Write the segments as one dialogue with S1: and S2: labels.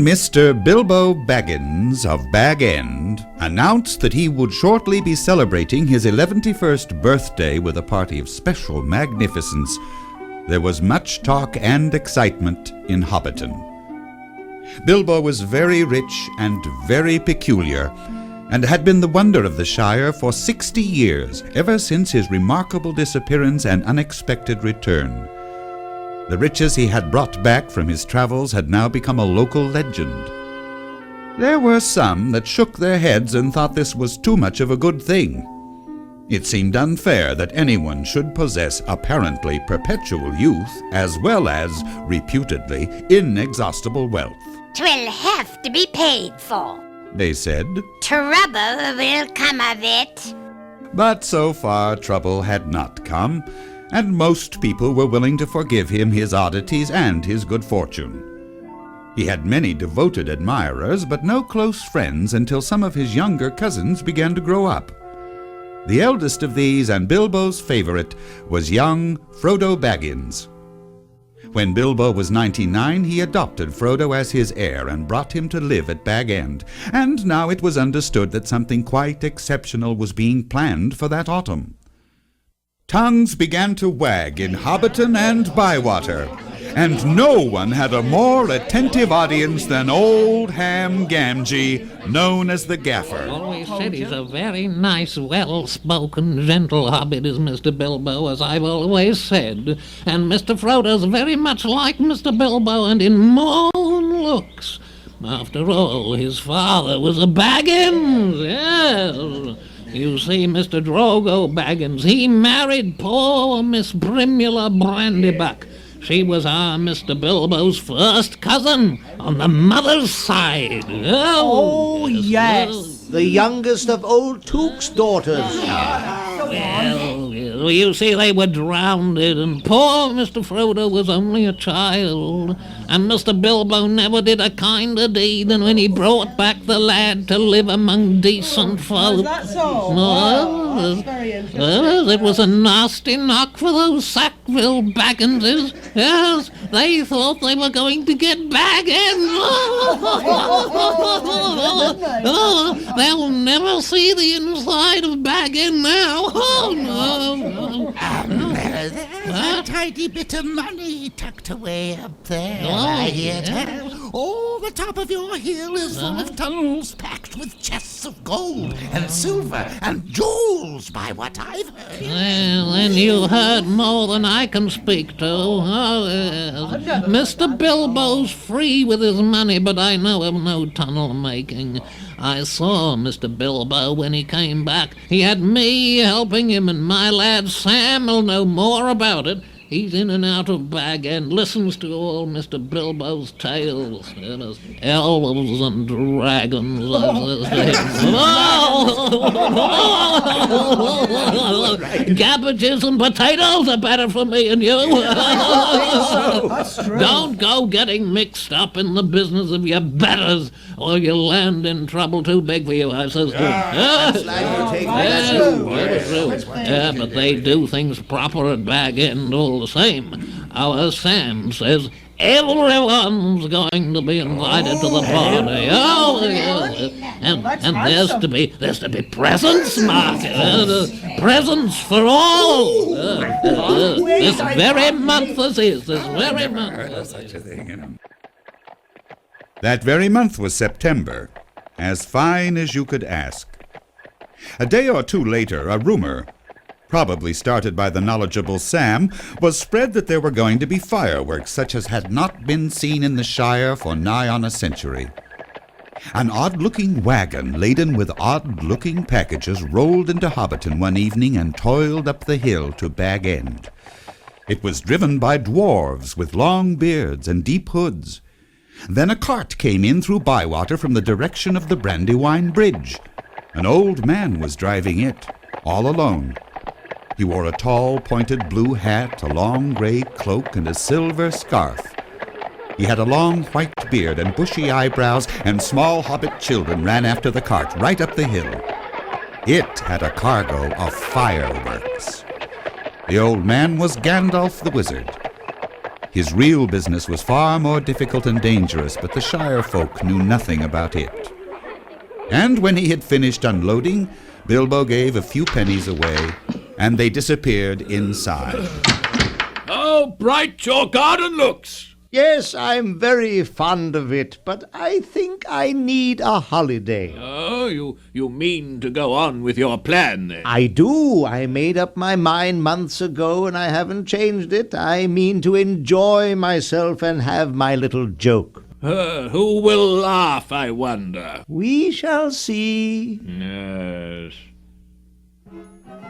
S1: One Mr. Bilbo Baggins of Bag End announced that he would shortly be celebrating his 11st birthday with a party of special magnificence. There was much talk and excitement in Hobbiton. Bilbo was very rich and very peculiar, and had been the wonder of the Shire for 60 years, ever since his remarkable disappearance and unexpected return. The riches he had brought back from his travels had now become a local legend. There were some that shook their heads and thought this was too much of a good thing. It seemed unfair that anyone should possess apparently perpetual youth as well as, reputedly, inexhaustible wealth.
S2: "'Twill have to be paid for,"
S1: they said.
S2: "Trouble will come of it."
S1: But so far trouble had not come, and most people were willing to forgive him his oddities and his good fortune. He had many devoted admirers, but no close friends until some of his younger cousins began to grow up. The eldest of these, and Bilbo's favorite, was young Frodo Baggins. When Bilbo was 99, he adopted Frodo as his heir and brought him to live at Bag End, and now it was understood that something quite exceptional was being planned for that autumn. Tongues began to wag in Hobbiton and Bywater, and no one had a more attentive audience than old Ham Gamgee, known as the Gaffer.
S3: Always said he's a very nice, well-spoken, gentle hobbit, is Mr. Bilbo, as I've always said. And Mr. Frodo's very much like Mr. Bilbo, and in more than looks. After all, his father was a Baggins, yes. You see, Mr. Drogo Baggins, he married poor Miss Brimula Brandybuck. She was our Mr. Bilbo's first cousin on the mother's side.
S4: Oh, yes. The youngest of old Took's daughters.
S3: Well, you see, they were drowned, and poor Mr. Frodo was only a child. And Mr. Bilbo never did a kinder deed than when he brought back the lad to live among decent folk.
S5: That's all.
S3: Well,
S5: That's very interesting.
S3: it was a nasty knock for those Sackville Bagginses. Yes, they thought they were going to get Baggins. They'll never see the inside of Baggin now. Oh, no.
S6: There's a tidy bit of money tucked away up there, I hear tell. Oh, the top of your hill is full of tunnels packed with chests of gold and silver and jewels, by what I've heard.
S3: Well, then you heard more than I can speak to. Oh, yes. Mr. Bilbo's free with his money, but I know of no tunnel making. I saw Mr. Bilbo when he came back. He had me helping him, and my lad Sam will know more about it. He's in and out of Bag End, listens to all Mr. Bilbo's tales. Elves and dragons. Cabbages and potatoes are better for me and you.
S5: That's true.
S3: Don't go getting mixed up in the business of your betters, or you'll land in trouble too big for you, I says. But they do things proper at Bag End all the same. Our Sam says everyone's going to be invited to the party. Oh, yes. And there's to be presents, Mark. Presents for all. This very month, this very month.
S1: That very month was September, as fine as you could ask. A day or two later, a rumor, probably started by the knowledgeable Sam, was spread that there were going to be fireworks such as had not been seen in the Shire for nigh on a century. An odd-looking wagon laden with odd-looking packages rolled into Hobbiton one evening and toiled up the hill to Bag End. It was driven by dwarves with long beards and deep hoods. Then a cart came in through Bywater from the direction of the Brandywine Bridge. An old man was driving it, all alone. He wore a tall, pointed blue hat, a long gray cloak, and a silver scarf. He had a long white beard and bushy eyebrows, and small hobbit children ran after the cart right up the hill. It had a cargo of fireworks. The old man was Gandalf the Wizard. His real business was far more difficult and dangerous, but the Shire folk knew nothing about it. And when he had finished unloading, Bilbo gave a few pennies away, and they disappeared inside.
S7: How bright your garden looks!
S4: Yes, I'm very fond of it, but I think I need a holiday.
S7: Oh, you mean to go on with your plan, then?
S4: I do. I made up my mind months ago, and I haven't changed it. I mean to enjoy myself and have my little joke.
S7: Who will laugh, I wonder?
S4: We shall see.
S7: Yes.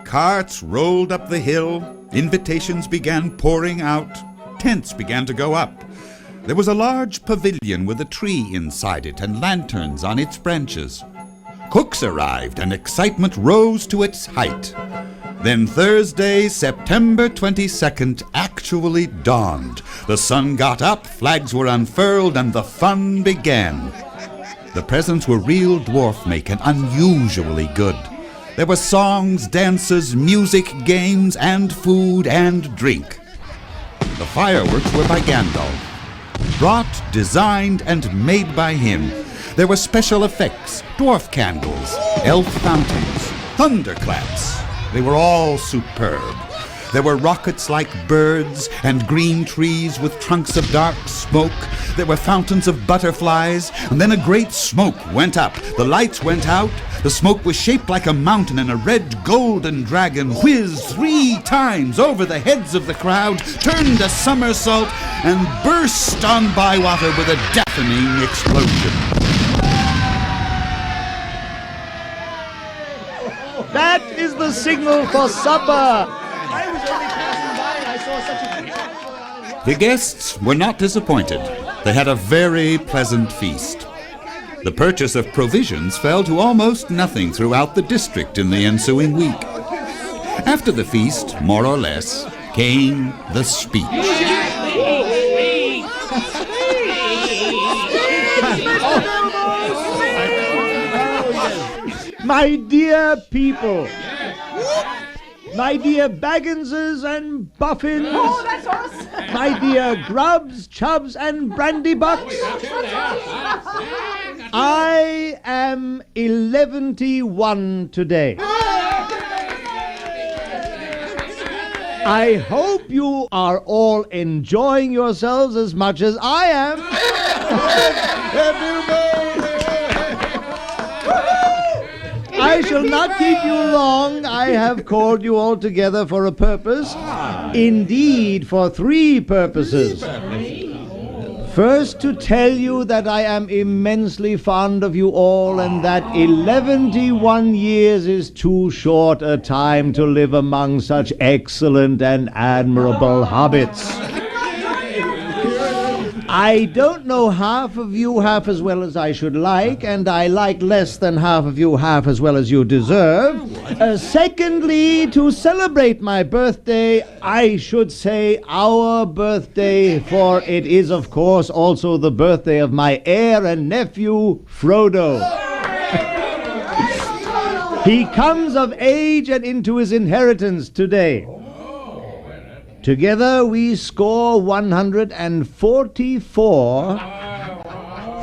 S1: Carts rolled up the hill, invitations began pouring out, tents began to go up. There was a large pavilion with a tree inside it and lanterns on its branches. Cooks arrived and excitement rose to its height. Then Thursday, September 22nd, actually dawned. The sun got up, flags were unfurled, and the fun began. The presents were real dwarf make and unusually good. There were songs, dances, music, games, and food and drink. The fireworks were by Gandalf. Brought, designed, and made by him. There were special effects, dwarf candles, elf fountains, thunderclaps. They were all superb. There were rockets like birds and green trees with trunks of dark smoke. There were fountains of butterflies, and then a great smoke went up. The lights went out. The smoke was shaped like a mountain, and a red golden dragon whizzed 3 times over the heads of the crowd, turned a somersault, and burst on Bywater with a deafening explosion.
S4: That is the signal for supper. I was only passing by and I saw such a...
S1: The guests were not disappointed. They had a very pleasant feast. The purchase of provisions fell to almost nothing throughout the district in the ensuing week. After the feast, more or less, came the speech.
S4: My dear people, my dear Bagginses and Buffins, my dear Grubs, Chubs, and Brandybucks, I am 11-1 today. I hope you are all enjoying yourselves as much as I am. I shall not keep you long. I have called you all together for a purpose. Indeed, for 3 purposes. First, to tell you that I am immensely fond of you all, and that 11-1 years is too short a time to live among such excellent and admirable hobbits. I don't know half of you half as well as I should like, and I like less than half of you half as well as you deserve. Secondly, to celebrate my birthday, I should say our birthday, for it is, of course, also the birthday of my heir and nephew, Frodo. He comes of age and into his inheritance today. Together we score 144.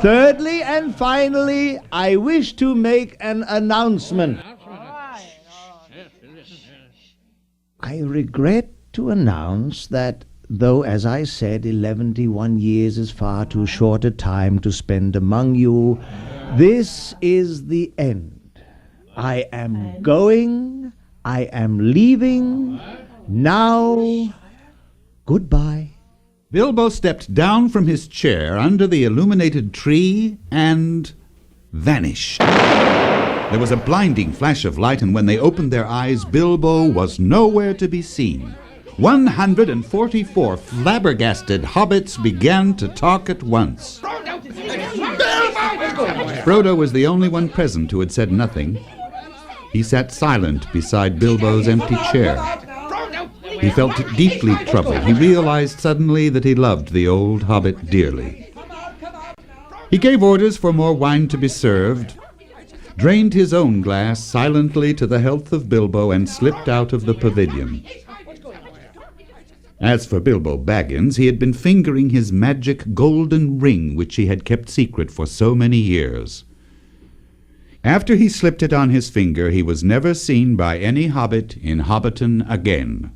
S4: Thirdly and finally, I wish to make an announcement. I regret to announce that, though, as I said, 11-1 years is far too short a time to spend among you, this is the end. I am going, I am leaving, now... Goodbye.
S1: Bilbo stepped down from his chair under the illuminated tree and vanished. There was a blinding flash of light, and when they opened their eyes, Bilbo was nowhere to be seen. 144 flabbergasted hobbits began to talk at once. Frodo was the only one present who had said nothing. He sat silent beside Bilbo's empty chair. He felt deeply troubled. He realized suddenly that he loved the old hobbit dearly. He gave orders for more wine to be served, drained his own glass silently to the health of Bilbo, and slipped out of the pavilion. As for Bilbo Baggins, he had been fingering his magic golden ring which he had kept secret for so many years. After he slipped it on his finger, he was never seen by any hobbit in Hobbiton again.